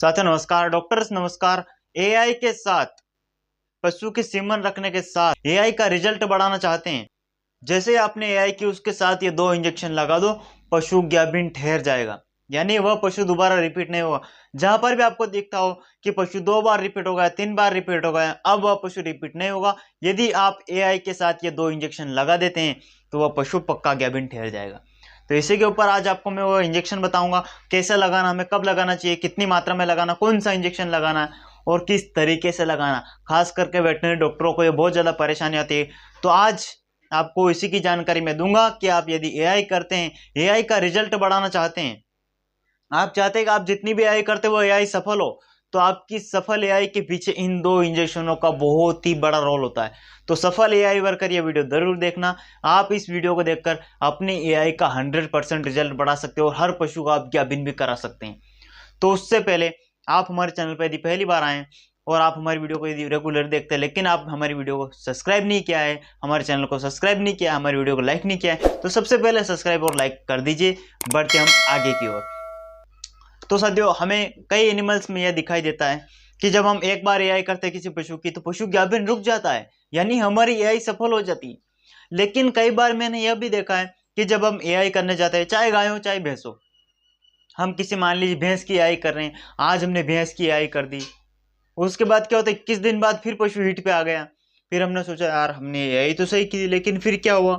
साथियों नमस्कार, डॉक्टर्स नमस्कार। एआई के साथ पशु की सीमन रखने के साथ एआई का रिजल्ट बढ़ाना चाहते हैं। जैसे आपने एआई की उसके साथ ये 2 इंजेक्शन लगा दो, पशु ग्याबिन ठहर जाएगा, यानी वह पशु दोबारा रिपीट नहीं होगा। जहां पर भी आपको दिखता हो कि पशु 2 बार रिपीट हो गया, 3 बार रिपीट हो गया, अब वह पशु रिपीट नहीं होगा। यदि आप एआई के साथ ये 2 इंजेक्शन लगा देते हैं तो वह पशु पक्का ग्याबिन ठहर जाएगा। तो इसी के ऊपर आज आपको मैं वो इंजेक्शन बताऊंगा, कैसे लगाना, हमें कब लगाना चाहिए, कितनी मात्रा में लगाना, कौन सा इंजेक्शन लगाना है और किस तरीके से लगाना। खास करके वेटनरी डॉक्टरों को ये बहुत ज़्यादा परेशानी आती है। तो आज आपको इसी की जानकारी मैं दूंगा कि आप यदि एआई करते हैं, एआई का रिजल्ट बढ़ाना चाहते हैं, आप चाहते हैं कि आप जितनी भी एआई करते हो एआई सफल हो, तो आपकी सफल एआई के पीछे इन 2 इंजेक्शनों का बहुत ही बड़ा रोल होता है। तो सफल एआई वर्कर ये वीडियो जरूर देखना। आप इस वीडियो को देखकर अपनी एआई का 100% रिजल्ट बढ़ा सकते हो और हर पशु का आप ग्याबिन भी करा सकते हैं। तो उससे पहले आप हमारे चैनल पर यदि पहली बार आए और आप हमारी वीडियो को यदि रेगुलर देखते हैं लेकिन आप हमारी वीडियो को सब्सक्राइब नहीं किया है, हमारे चैनल को सब्सक्राइब नहीं किया, हमारी वीडियो को लाइक नहीं किया है, तो सबसे पहले सब्सक्राइब और लाइक कर दीजिए। बढ़ते हम आगे की ओर। तो साथियों, हमें कई एनिमल्स में यह दिखाई देता है कि जब हम एक बार एआई करते हैं किसी पशु की तो पशु ग्याबिन रुक जाता है, यानी हमारी एआई सफल हो जाती है। लेकिन कई बार मैंने यह भी देखा है कि जब हम एआई करने जाते हैं, चाहे गाय हो चाहे भैंस हो, हम किसी मान लीजिए भैंस की एआई कर रहे हैं, आज हमने भैंस की एआई कर दी, उसके बाद क्या होता है 21 दिन बाद फिर पशु हिट पे आ गया। फिर हमने सोचा यार हमने एआई तो सही की, लेकिन फिर क्या हुआ,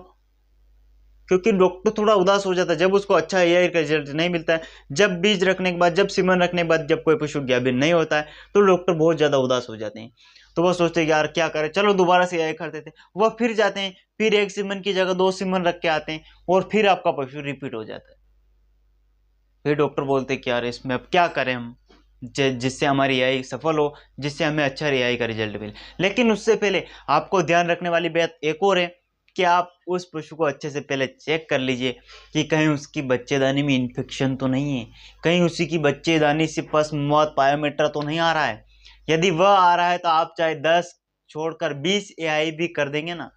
क्योंकि डॉक्टर थोड़ा उदास हो जाता है जब उसको अच्छा एआई का रिजल्ट नहीं मिलता है। जब बीज रखने के बाद, जब सीमन रखने के बाद जब कोई पशु ग्याबिन नहीं होता है तो डॉक्टर बहुत ज्यादा उदास हो जाते हैं। तो वो सोचते हैं यार क्या करें, चलो दोबारा से एआई कर देते हैं। वह फिर जाते हैं, फिर 1 सीमन की जगह 2 सीमन रख के आते हैं और फिर आपका पशु रिपीट हो जाता है। फिर डॉक्टर बोलते हैं कि यार इसमें अब क्या करें हम, जिससे हमारी एआई सफल हो, जिससे हमें अच्छा एआई का रिजल्ट मिले। लेकिन उससे पहले आपको ध्यान रखने वाली बात एक और है कि आप उस पशु को अच्छे से पहले चेक कर लीजिए कि कहीं उसकी बच्चेदानी में इन्फेक्शन तो नहीं है, कहीं उसी की बच्चेदानी से पस मौत पायोमीटर तो नहीं आ रहा है। यदि वह आ रहा है तो आप चाहे 10 छोड़कर 20 एआई भी कर देंगे ना,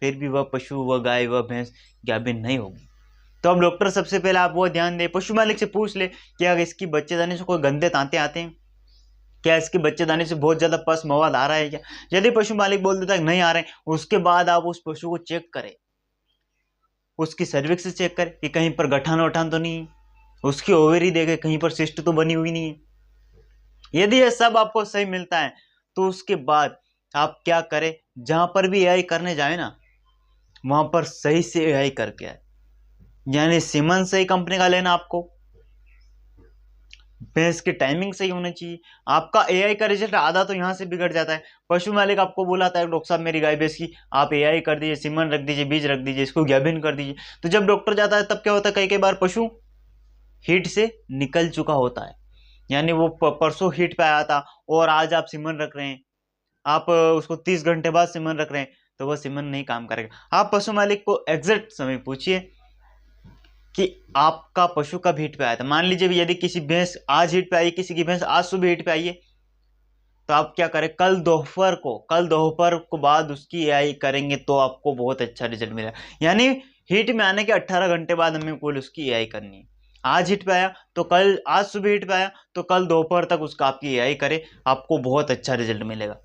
फिर भी वह पशु, वह गाय, वह भैंस ग्याबिन नहीं होगी। तो अब डॉक्टर सबसे पहले आप वो ध्यान दें, पशु मालिक से पूछ ले कि अगर इसकी बच्चेदानी से कोई गंदे तांते आते हैं, क्या इसके बच्चेदानी से बहुत ज्यादा पस मवाद आ रहा है क्या। यदि पशु मालिक बोल देता है नहीं आ रहे, उसके बाद आप उस पशु को चेक करें, उसकी सर्विक्स से चेक करें कि कहीं पर गठान वठान तो नहीं है, उसकी ओवेरी देखे कहीं पर सिस्ट तो बनी हुई नहीं है। यदि यह सब आपको सही मिलता है तो उसके बाद आप क्या करें, जहां पर भी एआई करने जाए ना, वहां पर सही से एआई करके आए, यानी सीमन सही कंपनी का लेना, आपको भैंस की टाइमिंग सही होनी चाहिए। आपका एआई का रिजल्ट आधा तो यहाँ से बिगड़ जाता है। पशु मालिक आपको बुलाता है डॉक्टर साहब मेरी गाय भैंस की आप एआई कर दीजिए, सीमन रख दीजिए, बीज रख दीजिए, इसको ग्याबिन कर दीजिए। तो जब डॉक्टर जाता है तब क्या होता है, कई कई बार पशु हीट से निकल चुका होता है, यानी वो परसों हीट पे आया था और आज आप सीमन रख रहे हैं, आप उसको 30 घंटे बाद सीमन रख रहे हैं, तो वह सीमन नहीं काम करेगा। आप पशु मालिक को एग्जैक्ट समय पूछिए कि आपका पशु कब हीट पे आया था। मान लीजिए यदि किसी भैंस आज हीट पे आई, किसी की भैंस आज सुबह हीट पे आई है, तो आप क्या करें, कल दोपहर को बाद उसकी एआई करेंगे तो आपको बहुत अच्छा रिजल्ट मिलेगा। यानी हीट में आने के 18 घंटे बाद हमें कुल उसकी एआई करनी है। आज हीट पे आया तो कल, आज सुबह हीट पे आया तो कल दोपहर तक उसका आपकी एआई करे, आपको बहुत अच्छा रिजल्ट मिलेगा।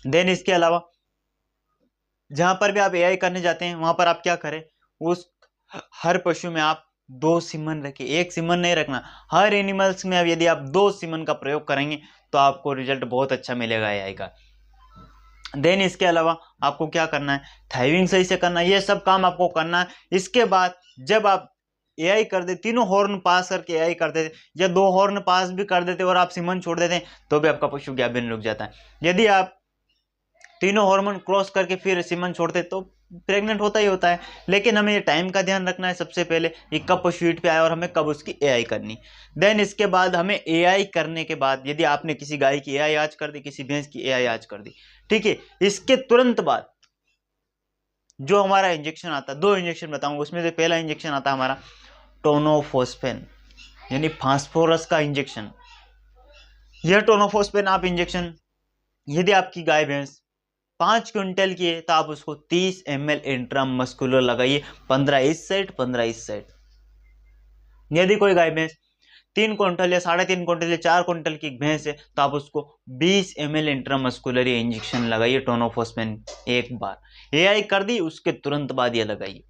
देन इसके अलावा जहां पर भी आप एआई करने जाते हैं वहां पर आप क्या करें, उस हर पशु में आप 2 सीमन रखिए, 1 सीमन नहीं रखना। हर एनिमल्स में अब यदि आप 2 सीमन का प्रयोग करेंगे तो आपको रिजल्ट बहुत अच्छा मिलेगा एआई का। देन इसके अलावा आपको क्या करना है, थाइविंग सही से करना है, ये सब काम आपको करना है। इसके बाद जब आप एआई कर दे, तीनों हॉर्न पास करके एआई कर देते या 2 हॉर्न पास भी कर देते और आप सीमन छोड़ देते तो भी आपका पशु ग्याबिन रुक जाता है। यदि आप तीनों हार्मोन क्रॉस करके फिर सीमन छोड़ते तो प्रेग्नेंट होता ही होता है। लेकिन हमें ये टाइम का ध्यान रखना है सबसे पहले कि कब पशु हीट पे आया और हमें कब उसकी एआई करनी। देन इसके बाद हमें एआई करने के बाद यदि आपने किसी गाय की एआई आज कर दी, किसी भैंस की एआई आज कर दी, ठीक है, इसके तुरंत बाद जो हमारा इंजेक्शन आता है, 2 इंजेक्शन बताऊंगा, उसमें से पहला इंजेक्शन आता है हमारा टोनोफॉस्फेन, यानी फास्फोरस का इंजेक्शन। यह टोनोफॉस्फेन आप इंजेक्शन, यदि आपकी गाय भैंस 5 क्विंटल की है तो आप उसको 30 ml इंट्रामस्कुलर लगाइए, 15 इस साइड 15 इस साइड। यदि कोई गाय भैंस 3 क्विंटल या 3.5 क्विंटल या 4 क्विंटल की भैंस है तो आप उसको 20 ml इंट्रामस्कुलर इंजेक्शन लगाइए टोनोफॉस्फेन एक बार। एआई कर दी, उसके तुरंत बाद ये लगाइए,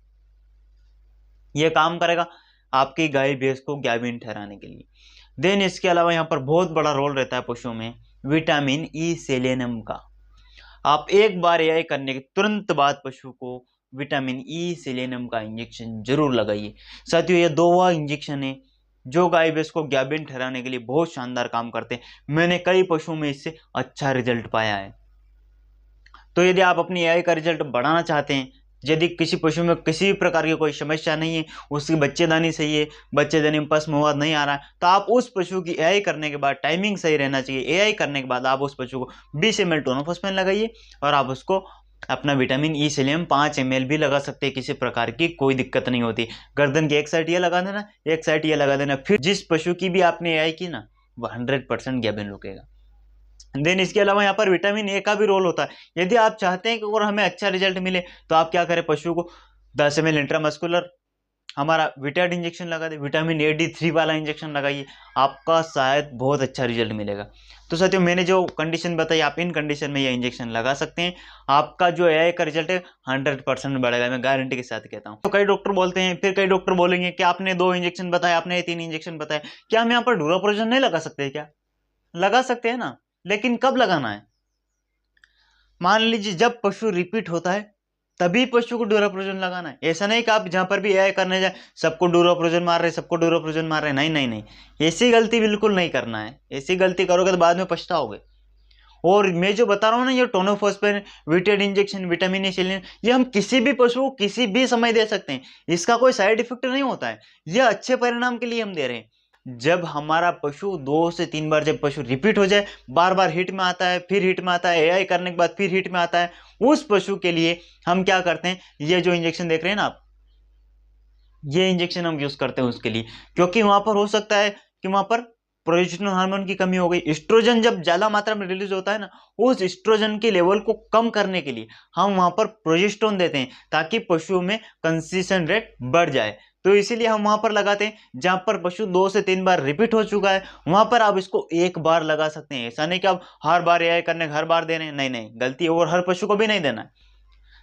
ये काम करेगा आपकी गाय भैंस को गाभिन ठहराने के लिए। देन इसके अलावा यहाँ पर बहुत बड़ा रोल रहता है पशुओं में विटामिन ई सेलेनियम का। आप एक बार एआई करने के तुरंत बाद पशु को विटामिन ई सेलेनियम का इंजेक्शन जरूर लगाइए। साथियों, ये 2 इंजेक्शन है जो गाय भैंस को गाभिन ठहराने के लिए बहुत शानदार काम करते हैं। मैंने कई पशुओं में इससे अच्छा रिजल्ट पाया है। तो यदि आप अपनी एआई का रिजल्ट बढ़ाना चाहते हैं, यदि किसी पशु में किसी भी प्रकार की कोई समस्या नहीं है, उसकी बच्चेदानी सही है, बच्चेदानी में पश्म मवाद नहीं आ रहा है, तो आप उस पशु की एआई करने के बाद टाइमिंग सही रहना चाहिए। एआई करने के बाद आप उस पशु को 20 ml टोनोफॉस्फेन लगाइए और आप उसको अपना विटामिन ई सेलेनियम 5 ml भी लगा सकते हैं। किसी प्रकार की कोई दिक्कत नहीं होती। गर्दन की एक साइड ये लगा देना, एक साइड ये लगा देना, फिर जिस पशु की भी आपने एआई की ना वो 100% गाभिन रुकेगा। देन इसके अलावा यहाँ पर विटामिन ए का भी रोल होता है। यदि आप चाहते हैं कि अगर हमें अच्छा रिजल्ट मिले तो आप क्या करें, पशु को 10 ml इंट्रामस्कुलर हमारा विटाड इंजेक्शन लगा दे, विटामिन ए D3 वाला इंजेक्शन लगाइए, आपका शायद बहुत अच्छा रिजल्ट मिलेगा। तो साथियों, मैंने जो कंडीशन बताई आप इन कंडीशन में ये इंजेक्शन लगा सकते हैं, आपका जो एआई का रिजल्ट है 100% बढ़ेगा, मैं गारंटी के साथ कहता हूँ। तो कई डॉक्टर बोलते हैं, फिर कई डॉक्टर बोलेंगे कि आपने 2 इंजेक्शन बताए, आपने 3 इंजेक्शन बताए, क्या हम यहाँ पर डुराप्रोजन नहीं लगा सकते? क्या लगा सकते हैं ना, लेकिन कब लगाना है? मान लीजिए जब पशु रिपीट होता है तभी पशु को डुराप्रोजन लगाना है। ऐसा नहीं कि आप जहां पर भी एआई करने जाए सबको डुराप्रोजन मार रहे, सबको डुराप्रोजन मार रहे, नहीं नहीं नहीं, ऐसी गलती बिल्कुल नहीं करना है। ऐसी गलती करोगे तो बाद में पछताओगे। और मैं जो बता रहा हूं ना, ये टोनोफॉस्फेन, विटेड इंजेक्शन, विटामिन ई सेलेनियम, ये हम किसी भी पशु को किसी भी समय दे सकते हैं। इसका कोई साइड इफेक्ट नहीं होता है, ये अच्छे परिणाम के लिए हम दे रहे हैं। जब हमारा पशु 2 से 3 बार, जब पशु रिपीट हो जाए, बार बार हिट में आता है, फिर हिट में आता है, एआई करने के बाद फिर हिट में आता है, उस पशु के लिए हम क्या करते हैं, ये जो इंजेक्शन देख रहे हैं ना आप, ये इंजेक्शन हम यूज करते हैं उसके लिए। क्योंकि वहां पर हो सकता है कि वहां पर प्रोजेस्टेरोन हार्मोन की कमी हो गई, एस्ट्रोजन जब ज्यादा मात्रा में रिलीज होता है ना, उस एस्ट्रोजन के लेवल को कम करने के लिए हम वहां पर प्रोजेस्टेरोन देते हैं ताकि पशुओं में कंसीशन रेट बढ़ जाए। तो इसीलिए हम वहां पर लगाते हैं जहां पर पशु 2 से 3 बार रिपीट हो चुका है, वहां पर आप इसको एक बार लगा सकते हैं। ऐसा नहीं कि आप हर बार एआई करने हर बार दे रहे हैं, नहीं नहीं, गलती है। और हर पशु को भी नहीं देना है।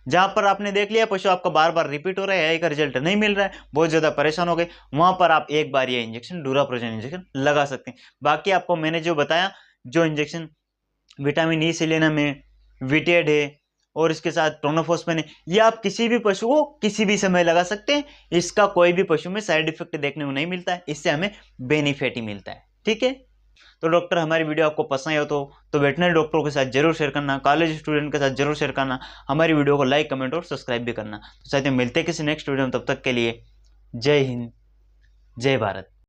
जहां पर आपने देख लिया पशु आपका बार बार रिपीट हो रहा है, एआई का रिजल्ट नहीं मिल रहा है, बहुत ज्यादा परेशान हो गए, वहां पर आप एक बार ये इंजेक्शन डुराप्रोजन इंजेक्शन लगा सकते हैं। बाकी आपको मैंने जो बताया, जो इंजेक्शन विटामिन ई सेलेनियम है, विटेड है और इसके साथ टोनोफॉस्फेन है, ये आप किसी भी पशु को किसी भी समय लगा सकते हैं। इसका कोई भी पशु में साइड इफेक्ट देखने को नहीं मिलता है, इससे हमें बेनिफिट ही मिलता है। ठीक है, तो डॉक्टर हमारी वीडियो आपको पसंद हो तो वेटनरी डॉक्टरों के साथ जरूर शेयर करना, कॉलेज स्टूडेंट के साथ जरूर शेयर करना, हमारी वीडियो को लाइक, कमेंट और सब्सक्राइब भी करना। तो साथ में मिलते हैं किसी नेक्स्ट वीडियो में, तब तक के लिए जय हिंद, जय भारत।